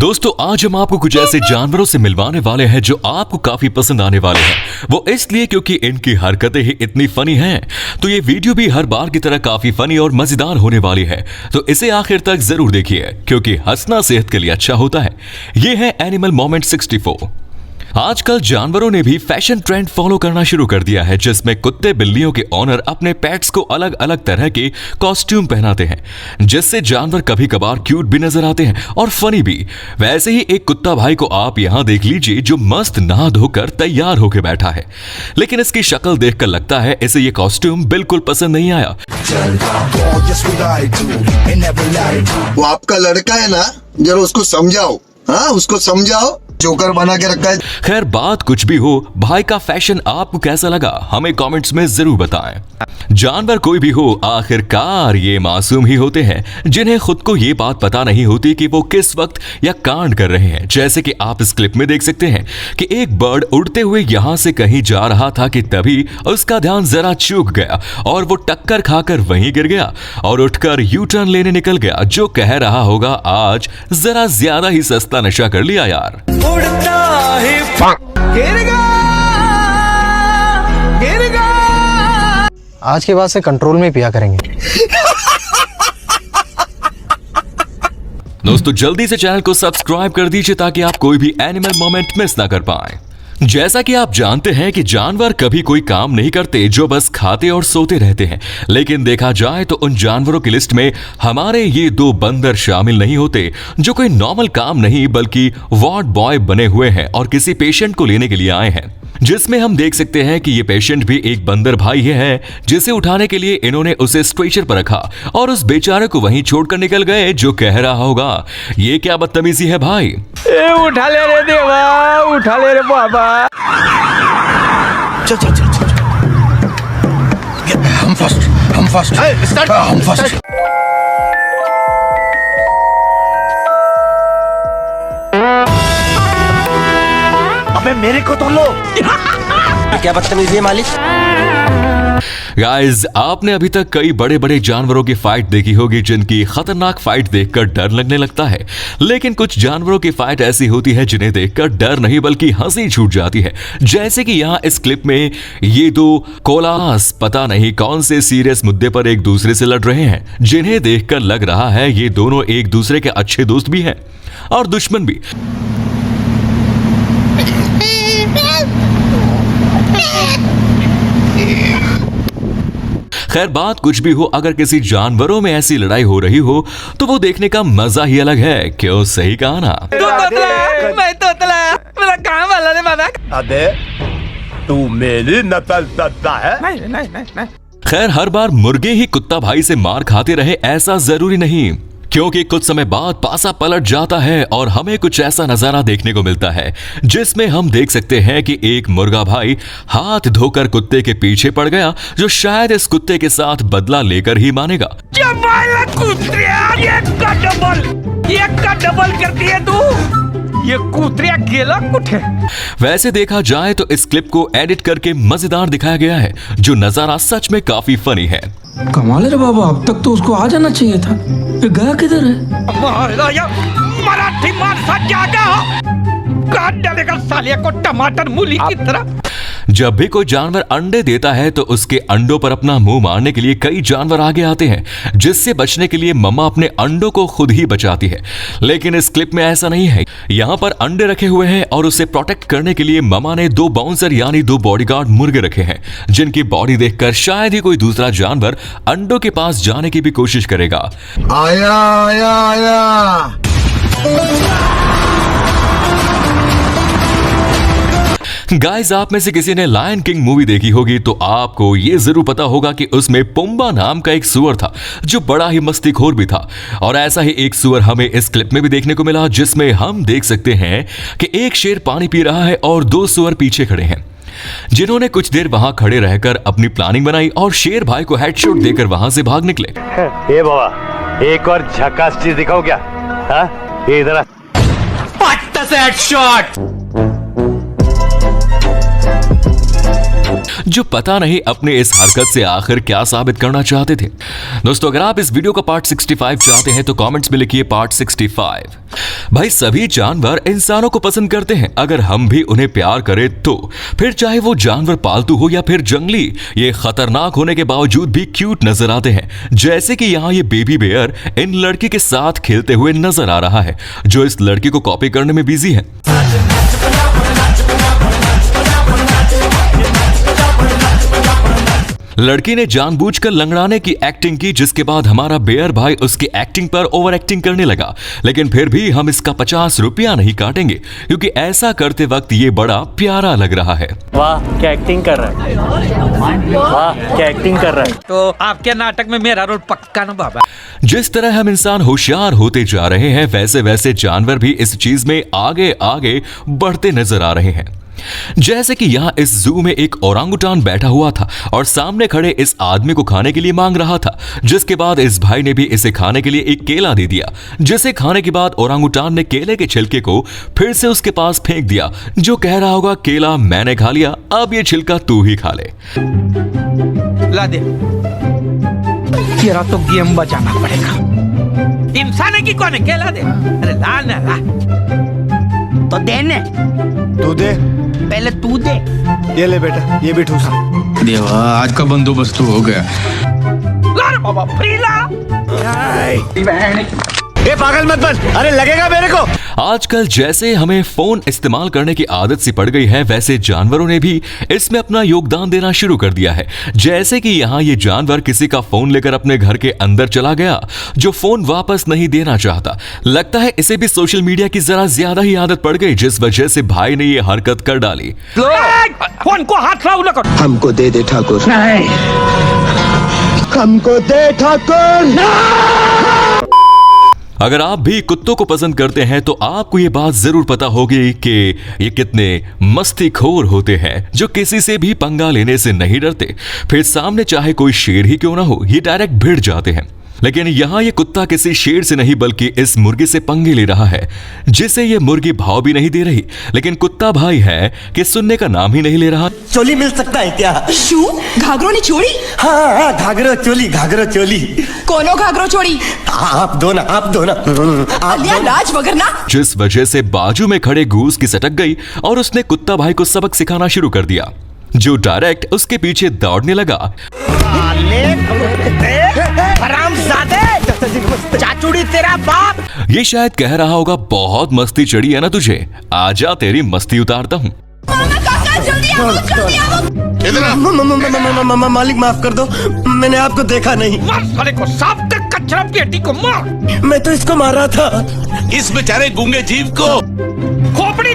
दोस्तों आज हम आपको कुछ ऐसे जानवरों से मिलवाने वाले हैं जो आपको काफी पसंद आने वाले हैं। वो इसलिए क्योंकि इनकी हरकतें ही इतनी फनी हैं। तो ये वीडियो भी हर बार की तरह काफी फनी और मजेदार होने वाली है, तो इसे आखिर तक जरूर देखिए क्योंकि हंसना सेहत के लिए अच्छा होता है। ये है एनिमल मोमेंट 64। आजकल जानवरों ने भी फैशन ट्रेंड फॉलो करना शुरू कर दिया है, जिसमें कुत्ते बिल्लियों के ओनर अपने पेट्स को अलग अलग तरह के कॉस्ट्यूम पहनाते हैं, जिससे जानवर कभी कभार क्यूट भी नजर आते हैं और फनी भी। वैसे ही एक कुत्ता भाई को आप यहाँ देख लीजिए जो मस्त नहा धोकर तैयार होकर बैठा है, लेकिन इसकी शक्ल देखकर लगता है इसे ये कॉस्ट्यूम बिल्कुल पसंद नहीं आया। वो आपका लड़का है ना, जरा उसको समझाओ। हाँ, उसको समझाओ, जोकर बना के रखा है। खैर बात कुछ भी हो, भाई का फैशन आपको कैसा लगा हमें कमेंट्स में जरूर बताएं। जानवर कोई भी हो, आखिरकार ये मासूम ही होते हैं जिन्हें खुद को ये बात पता नहीं होती कि वो किस वक्त या कांड कर रहे हैं। जैसे कि आप इस क्लिप में देख सकते हैं कि एक बर्ड उड़ते हुए यहाँ से कहीं जा रहा था कि तभी उसका ध्यान जरा चूक गया और वो टक्कर खाकर वहीं गिर गया और उठकर यू टर्न लेने निकल गया, जो कह रहा होगा आज जरा ज्यादा ही सस्ता नशा कर लिया यार। उड़ता है गिरगा। आज के बाद से कंट्रोल में पिया करेंगे। दोस्तों जल्दी से चैनल को सब्सक्राइब कर दीजिए ताकि आप कोई भी एनिमल मोमेंट मिस ना कर पाएं। जैसा कि आप जानते हैं कि जानवर कभी कोई काम नहीं करते, जो बस खाते और सोते रहते हैं, लेकिन देखा जाए तो उन जानवरों की लिस्ट में हमारे ये दो बंदर शामिल नहीं होते, जो कोई नॉर्मल काम नहीं बल्कि वार्ड बॉय बने हुए हैं और किसी पेशेंट को लेने के लिए आए हैं, जिसमें हम देख सकते हैं कि ये पेशेंट भी एक बंदर भाई है, जिसे उठाने के लिए इन्होंने उसे स्ट्रेचर पर रखा और उस बेचारे को वहीं छोड़कर निकल गए, जो कह रहा होगा ये क्या बदतमीजी है भाई। उठा ले रे देवा, उठा ले रे बाबा। चल चल चल चल, हम फर्स्ट हम फर्स्ट। अबे मेरे को तो लो। क्या बदतमीजी है मालिक। गाइस आपने अभी तक कई बड़े बड़े जानवरों की फाइट देखी होगी जिनकी खतरनाक फाइट देखकर डर लगने लगता है, लेकिन कुछ जानवरों की फाइट ऐसी होती है जिन्हें देखकर डर नहीं बल्कि हंसी छूट जाती है। जैसे कि यहाँ इस क्लिप में ये दो कोलास पता नहीं कौन से सीरियस मुद्दे पर एक दूसरे से लड़ रहे हैं, जिन्हें देखकर लग रहा है ये दोनों एक दूसरे के अच्छे दोस्त भी हैं और दुश्मन भी। खैर बात कुछ भी हो, अगर किसी जानवरों में ऐसी लड़ाई हो रही हो तो वो देखने का मजा ही अलग है। क्यों, सही कहा ना। तू तोतला, मैं तोतला, मेरा काम वाला रे बाबा। अबे तू मेरी नस्ल सत्ता है? नहीं। खैर हर बार मुर्गे ही कुत्ता भाई से मार खाते रहे ऐसा जरूरी नहीं, क्योंकि कुछ समय बाद पासा पलट जाता है और हमें कुछ ऐसा नजारा देखने को मिलता है जिसमें हम देख सकते हैं कि एक मुर्गा भाई हाथ धोकर कुत्ते के पीछे पड़ गया, जो शायद इस कुत्ते के साथ बदला लेकर ही मानेगा। ये का डबल कर दिया तू। ये कुत्रिया गेला कुठे। वैसे देखा जाए तो इस क्लिप को एडिट करके मजेदार दिखाया गया है, जो नजारा सच में काफी फनी है। कमाल है रे बाबा, अब तक तो उसको आ जाना चाहिए था। ये गया किधर है? मराठी माणसा क्या काट डालेगा सालिया को टमाटर मूली की तरह। जब भी कोई जानवर अंडे देता है तो उसके अंडों पर अपना मुंह मारने के लिए कई जानवर आगे आते हैं, जिससे बचने के लिए मम्मा अपने अंडों को खुद ही बचाती है। लेकिन इस क्लिप में ऐसा नहीं है। यहाँ पर अंडे रखे हुए हैं और उसे प्रोटेक्ट करने के लिए मम्मा ने दो बाउंसर यानी दो बॉडीगार्ड मुर्गे रखे हैं, जिनकी बॉडी देखकर शायद ही कोई दूसरा जानवर अंडों के पास जाने की भी कोशिश करेगा। आया आया आया। गाइस आप में से किसी ने लायन किंग मूवी देखी होगी तो आपको ये जरूर पता होगा कि उसमें पुम्बा नाम का एक सुअर था जो बड़ा ही मस्तीखोर भी था, और ऐसा ही एक सुअर हमें इस क्लिप में भी देखने को मिला, जिसमें हम देख सकते हैं कि एक शेर पानी पी रहा है और दो सुअर पीछे खड़े हैं, जिन्होंने कुछ देर वहां खड़े रहकर अपनी प्लानिंग बनाई और शेर भाई को हेडशॉट देकर वहां से भाग निकले। ए बाबा एक और झकास चीज दिखाओ क्या? हाँ ये इधर पट्टा से हेडशॉट। जो पता नहीं अपने इस हरकत से आखिर क्या साबित करना चाहते थे। दोस्तों, अगर आप इस वीडियो का पार्ट 65 चाहते हैं तो कमेंट्स में लिखिए पार्ट 65। भाई, सभी जानवर इंसानों को पसंद करते हैं। अगर हम भी उन्हें प्यार करें तो फिर चाहे वो जानवर पालतू हो या फिर जंगली, ये खतरनाक होने के बावजूद भी क्यूट नजर आते हैं। जैसे कि यहाँ ये बेबी बेयर इन लड़की के साथ खेलते हुए नजर आ रहा है, जो इस लड़की को कॉपी करने में बिजी है। लड़की ने जानबूझकर लंगड़ाने की एक्टिंग की, जिसके बाद हमारा बेयर भाई उसकी एक्टिंग पर ओवर एक्टिंग करने लगा। लेकिन फिर भी हम इसका 50 रुपया नहीं काटेंगे, क्योंकि ऐसा करते वक्त ये बड़ा प्यारा लग रहा है। वाह क्या एक्टिंग कर रहा है, वाह क्या एक्टिंग कर रहा है। तो आपके नाटक में मेरा रोल पक्का ना बाबा। जिस तरह हम इंसान होशियार होते जा रहे हैं, वैसे वैसे जानवर भी इस चीज में आगे आगे बढ़ते नजर आ रहे हैं। जैसे कि यहाँ इस जू में एक ओरांगुटान बैठा हुआ था और सामने खड़े इस आदमी को खाने के लिए मांग रहा था, जिसके बाद इस भाई ने भी इसे खाने के लिए एक केला दे दिया, जिसे खाने के बाद ओरांगुटान ने केले के छिलके को फिर से उसके पास फेंक दिया, जो कह रहा होगा केला मैंने खा लिया, अब ये छिलका तू ही खा ले। ला दे, तेरा तो गेम बजाना पड़ेगा। इंसान है कि कौन है? केला दे। अरे ला ना ला। तो देने तू दे, पहले तू दे। ये ले बेटा, ये भी ठूस। देवा, आज का बंदोबस्त हो गया। ला रे बाबा, फ्री ला। ए पागल मत बन, अरे लगेगा मेरे को। आजकल जैसे हमें फोन इस्तेमाल करने की आदत सी पड़ गई है, वैसे जानवरों ने भी इसमें अपना योगदान देना शुरू कर दिया है। जैसे कि यहाँ ये जानवर किसी का फोन लेकर अपने घर के अंदर चला गया, जो फोन वापस नहीं देना चाहता। लगता है इसे भी सोशल मीडिया की जरा ज्यादा ही आदत पड़ गई, जिस वजह से भाई ने ये हरकत कर डाली। फोन को हाथ लाओ ना करो। हमको दे दे ठाकुर, हमको दे ठाकुर। अगर आप भी कुत्तों को पसंद करते हैं तो आपको ये बात जरूर पता होगी कि ये कितने मस्तीखोर होते हैं, जो किसी से भी पंगा लेने से नहीं डरते। फिर सामने चाहे कोई शेर ही क्यों ना हो, ये डायरेक्ट भिड़ जाते हैं। लेकिन यहाँ ये कुत्ता किसी शेर से नहीं बल्कि इस मुर्गी से पंगे ले रहा है, जिसे ये मुर्गी भाव भी नहीं दे रही। लेकिन कुत्ता भाई है कि सुनने का नाम ही नहीं ले रहा। चोली मिल सकता है क्या? शू घाघरो ने छोड़ी? हाँ घाघरो चोली, घाघरो चोली। कोनो घाघरो छोड़ी? आप दो ना, आप दो ना, आप अलिया दो ना। राज वगर ना। जिस वजह से बाजू में खड़े गूस की सटक गई और उसने कुत्ता भाई को सबक सिखाना शुरू कर दिया, जो डायरेक्ट उसके पीछे दौड़ने लगा। चाचुड़ी तेरा बाप। ये शायद कह रहा होगा बहुत मस्ती चढ़ी है ना तुझे, आजा तेरी मस्ती उतारता हूँ। मालिक माफ कर दो, मैंने आपको देखा नहीं। मार साले को, सांप का कचरा पेटी को मार। मैं तो इसको मार रहा था, इस बेचारे गूंगे जीव को। खोपड़ी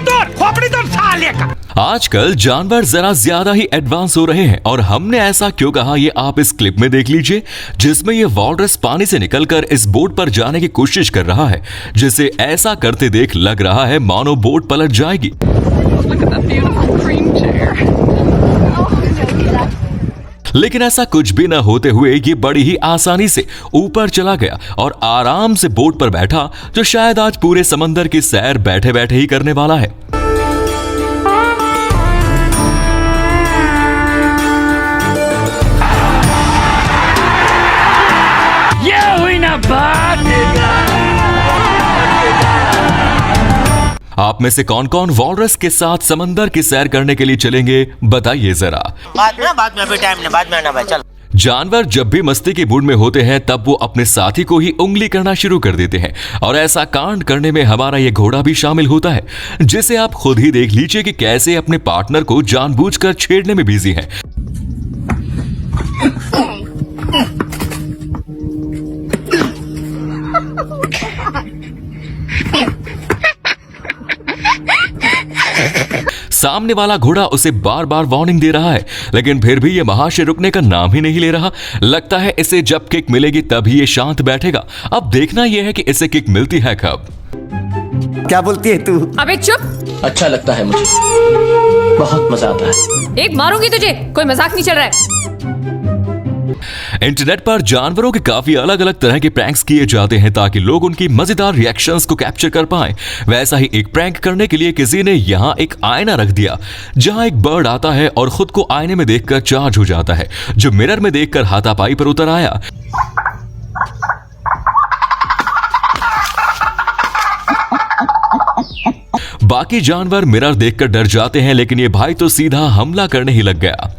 तोड़ साले का। आजकल जानवर जरा ज्यादा ही एडवांस हो रहे हैं, और हमने ऐसा क्यों कहा ये आप इस क्लिप में देख लीजिए, जिसमें ये वॉलरस पानी से निकलकर इस बोट पर जाने की कोशिश कर रहा है, जिसे ऐसा करते देख लग रहा है मानो बोट पलट जाएगी। लेकिन ऐसा कुछ भी न होते हुए ये बड़ी ही आसानी से ऊपर चला गया और आराम से बोट पर बैठा, जो शायद आज पूरे समंदर की सैर बैठे बैठे ही करने वाला है। ये हुई ना बात। आप में से कौन कौन वॉलरस के साथ समंदर की सैर करने के लिए चलेंगे, बताइए जरा। बाद में अभी टाइम नहीं, बाद में आना भाई, चल। जानवर जब भी मस्ती के मूड में होते हैं तब वो अपने साथी को ही उंगली करना शुरू कर देते हैं, और ऐसा कांड करने में हमारा ये घोड़ा भी शामिल होता है, जिसे आप खुद ही देख लीजिए कि कैसे अपने पार्टनर को जानबूझकर छेड़ने में बिजी है। सामने वाला घोड़ा उसे बार बार वार्निंग दे रहा है, लेकिन फिर भी ये महाशय रुकने का नाम ही नहीं ले रहा। लगता है इसे जब किक मिलेगी तभी ये शांत बैठेगा। अब देखना यह है कि इसे किक मिलती है कब। क्या बोलती है तू? अबे चुप। अच्छा लगता है मुझे, बहुत मजा आता है। एक मारूंगी तुझे, कोई मजाक नहीं चल रहा है। इंटरनेट पर जानवरों के काफी अलग अलग तरह के प्रैंक्स किए जाते हैं ताकि लोग उनकी मजेदार रिएक्शंस को कैप्चर कर पाएं। वैसा ही एक प्रैंक करने के लिए किसी ने यहां एक आईना रख दिया जहां एक बर्ड आता है और खुद को आईने में देखकर चार्ज हो जाता है, जो मिरर में देखकर हाथापाई पर उतर आया। बाकी जानवर मिरर देखकर डर जाते हैं, लेकिन ये भाई तो सीधा हमला करने ही लग गया।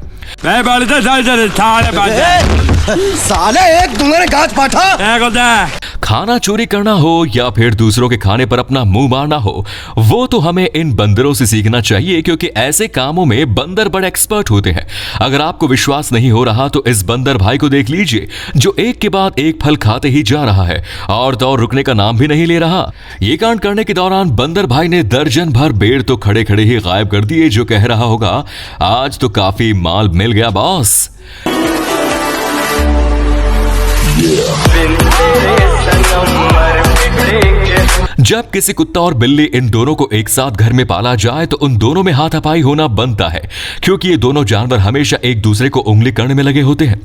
साले एक दूंगे गाज पाठा। खाना चोरी करना हो या फिर दूसरों के खाने पर अपना मुंह मारना हो, वो तो हमें इन बंदरों से सीखना चाहिए, क्योंकि ऐसे कामों में बंदर बड़े एक्सपर्ट होते हैं। अगर आपको विश्वास नहीं हो रहा तो इस बंदर भाई को देख लीजिए, जो एक के बाद एक फल खाते ही जा रहा है और तो और रुकने का नाम भी नहीं ले रहा। ये कांड करने के दौरान बंदर भाई ने दर्जन भर पेड़ तो खड़े खड़े ही गायब कर दिए, जो कह रहा होगा आज तो काफी माल मिल गया बॉस। जब किसी कुत्ता और बिल्ली इन दोनों को एक साथ घर में पाला जाए तो उन दोनों में हाथापाई होना बनता है, क्योंकि ये दोनों जानवर हमेशा एक दूसरे को उंगली करने में लगे होते हैं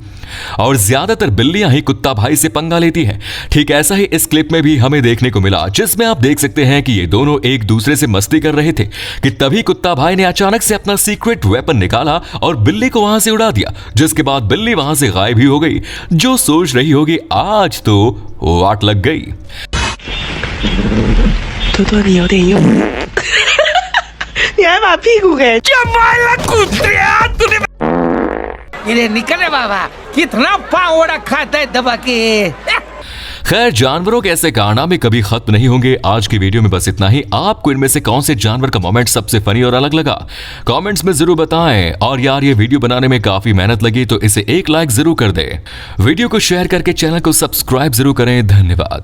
और ज्यादातर बिल्लियां ही कुत्ता भाई से पंगा लेती हैं। ठीक ऐसा ही इस क्लिप में भी हमें देखने को मिला, जिसमें आप देख सकते हैं कि ये दोनों एक दूसरे से मस्ती कर रहे थे कि तभी कुत्ता भाई ने अचानक से अपना सीक्रेट वेपन निकाला और बिल्ली को वहां से उड़ा दिया, जिसके बाद बिल्ली वहां से गायब ही हो गई। जो सोच रही होगी आज तो वाट लग गई। इधर निकले बाबा, कितना पावड़ा खाता है दबा के। खैर, जानवरों के ऐसे कारनामे कभी खत्म नहीं होंगे। आज की वीडियो में बस इतना ही। आपको इनमें से कौन से जानवर का मोमेंट सबसे फनी और अलग लगा, कमेंट्स में जरूर बताएं। और यार, ये वीडियो बनाने में काफी मेहनत लगी तो इसे एक लाइक जरूर कर दें। वीडियो को शेयर करके चैनल को सब्सक्राइब जरूर करें। धन्यवाद।